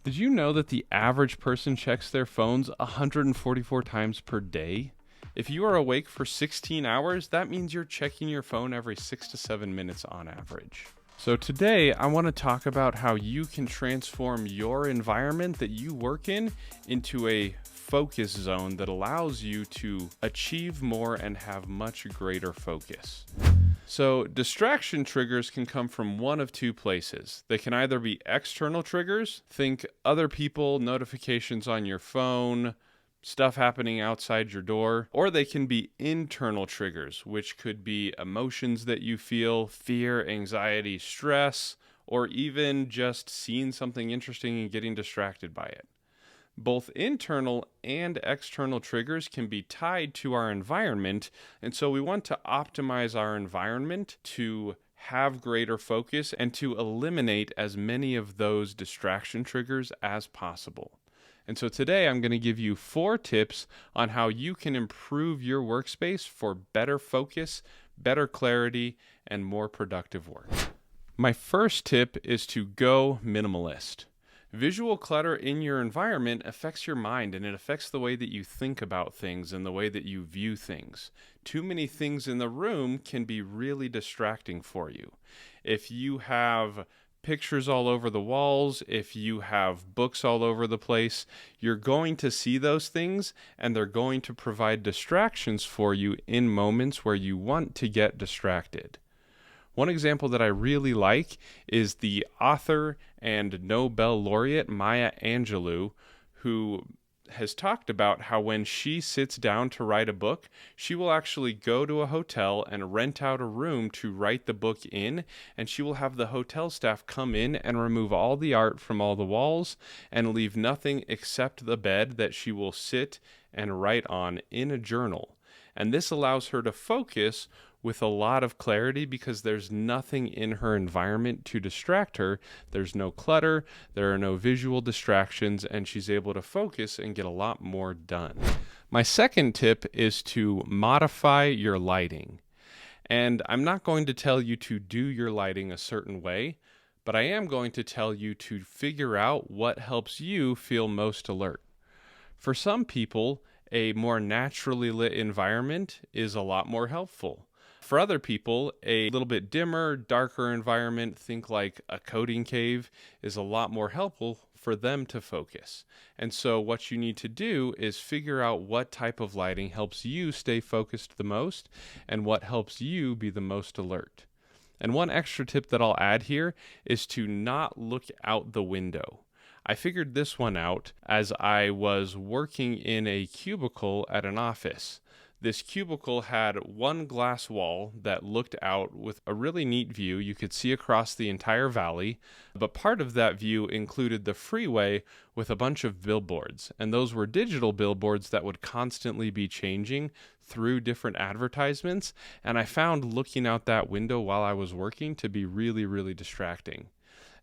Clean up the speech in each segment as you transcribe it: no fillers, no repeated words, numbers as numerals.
Did you know that the average person checks their phones 144 times per day? If you are awake for 16 hours, that means you're checking your phone every 6 to 7 minutes on average. So today, I want to talk about how you can transform your environment that you work in into a focus zone that allows you to achieve more and have much greater focus. So distraction triggers can come from one of two places. They can either be external triggers, think other people, notifications on your phone, stuff happening outside your door, or they can be internal triggers, which could be emotions that you feel, fear, anxiety, stress, or even just seeing something interesting and getting distracted by it. Both internal and external triggers can be tied to our environment, and so we want to optimize our environment to have greater focus and to eliminate as many of those distraction triggers as possible. And so today I'm going to give you 4 tips on how you can improve your workspace for better focus, better clarity, and more productive work. My first tip is to go minimalist. Visual clutter in your environment affects your mind, and it affects the way that you think about things and the way that you view things. Too many things in the room can be really distracting for you. If you have pictures all over the walls, if you have books all over the place, you're going to see those things, and they're going to provide distractions for you in moments where you want to get distracted. One example that I really like is the author and Nobel laureate Maya Angelou, who has talked about how when she sits down to write a book, she will actually go to a hotel and rent out a room to write the book in, and she will have the hotel staff come in and remove all the art from all the walls and leave nothing except the bed that she will sit and write on in a journal. And this allows her to focus with a lot of clarity because there's nothing in her environment to distract her. There's no clutter, there are no visual distractions, and she's able to focus and get a lot more done. My second tip is to modify your lighting. And I'm not going to tell you to do your lighting a certain way, but I am going to tell you to figure out what helps you feel most alert. For some people, a more naturally lit environment is a lot more helpful. For other people, a little bit dimmer, darker environment, think like a coding cave, is a lot more helpful for them to focus. And so what you need to do is figure out what type of lighting helps you stay focused the most and what helps you be the most alert. And one extra tip that I'll add here is to not look out the window. I figured this one out as I was working in a cubicle at an office. This cubicle had one glass wall that looked out with a really neat view. You could see across the entire valley, but part of that view included the freeway with a bunch of billboards. And those were digital billboards that would constantly be changing through different advertisements. And I found looking out that window while I was working to be really, really distracting.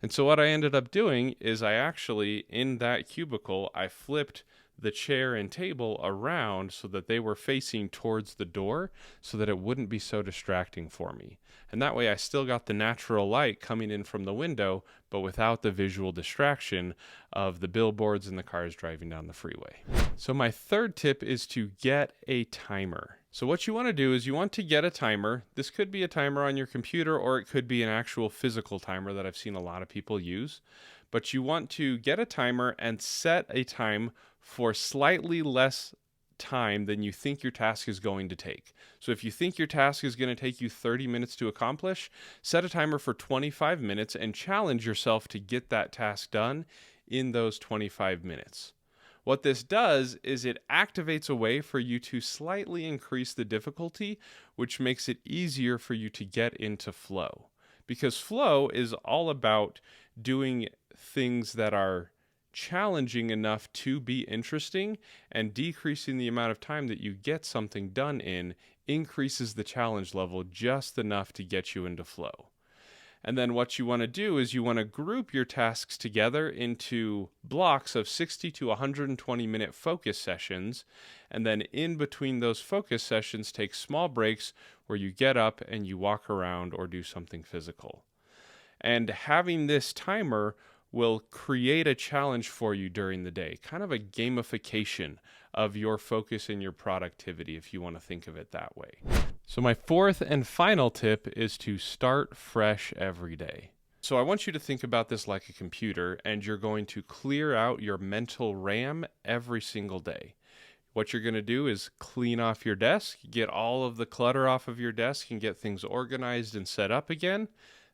And so what I ended up doing is I actually, in that cubicle, I flipped the chair and table around so that they were facing towards the door so that it wouldn't be so distracting for me. And that way I still got the natural light coming in from the window, but without the visual distraction of the billboards and the cars driving down the freeway. So my third tip is to get a timer. So what you want to do is you want to get a timer. This could be a timer on your computer, or it could be an actual physical timer that I've seen a lot of people use. But you want to get a timer and set a time for slightly less time than you think your task is going to take. So if you think your task is going to take you 30 minutes to accomplish, set a timer for 25 minutes and challenge yourself to get that task done in those 25 minutes. What this does is it activates a way for you to slightly increase the difficulty, which makes it easier for you to get into flow. Because flow is all about doing things that are challenging enough to be interesting, and decreasing the amount of time that you get something done in increases the challenge level just enough to get you into flow. And then what you want to do is you want to group your tasks together into blocks of 60 to 120 minute focus sessions. And then in between those focus sessions, take small breaks where you get up and you walk around or do something physical. And having this timer will create a challenge for you during the day, kind of a gamification of your focus and your productivity, if you want to think of it that way. So my fourth and final tip is to start fresh every day. So I want you to think about this like a computer, and you're going to clear out your mental RAM every single day. What you're going to do is clean off your desk, get all of the clutter off of your desk and get things organized and set up again.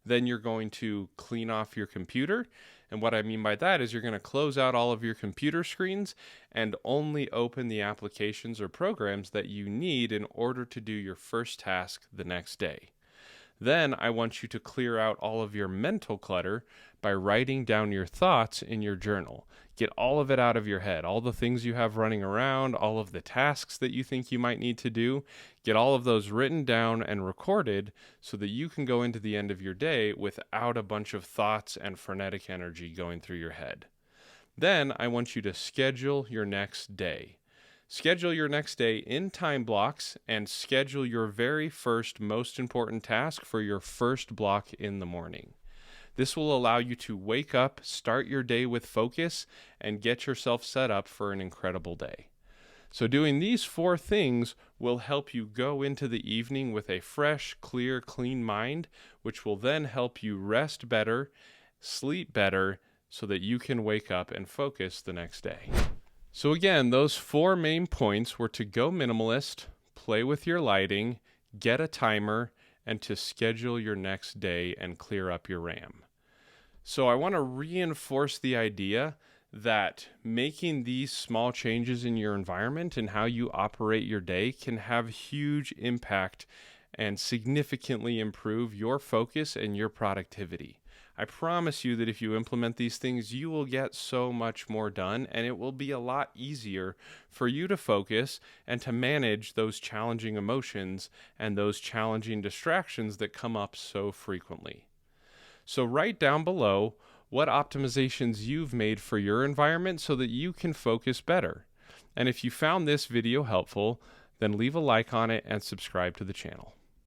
Then you're going to clean off your computer. And what I mean by that is you're going to close out all of your computer screens and only open the applications or programs that you need in order to do your first task the next day. Then I want you to clear out all of your mental clutter by writing down your thoughts in your journal. Get all of it out of your head, all the things you have running around, all of the tasks that you think you might need to do. Get all of those written down and recorded so that you can go into the end of your day without a bunch of thoughts and frenetic energy going through your head. Then I want you to schedule your next day. Schedule your next day in time blocks and schedule your very first most important task for your first block in the morning. This will allow you to wake up, start your day with focus, and get yourself set up for an incredible day. So doing these 4 things will help you go into the evening with a fresh, clear, clean mind, which will then help you rest better, sleep better, so that you can wake up and focus the next day. So again, those 4 main points were to go minimalist, play with your lighting, get a timer, and to schedule your next day and clear up your RAM. So I want to reinforce the idea that making these small changes in your environment and how you operate your day can have huge impact and significantly improve your focus and your productivity. I promise you that if you implement these things, you will get so much more done, and it will be a lot easier for you to focus and to manage those challenging emotions and those challenging distractions that come up so frequently. So write down below what optimizations you've made for your environment so that you can focus better. And if you found this video helpful, then leave a like on it and subscribe to the channel.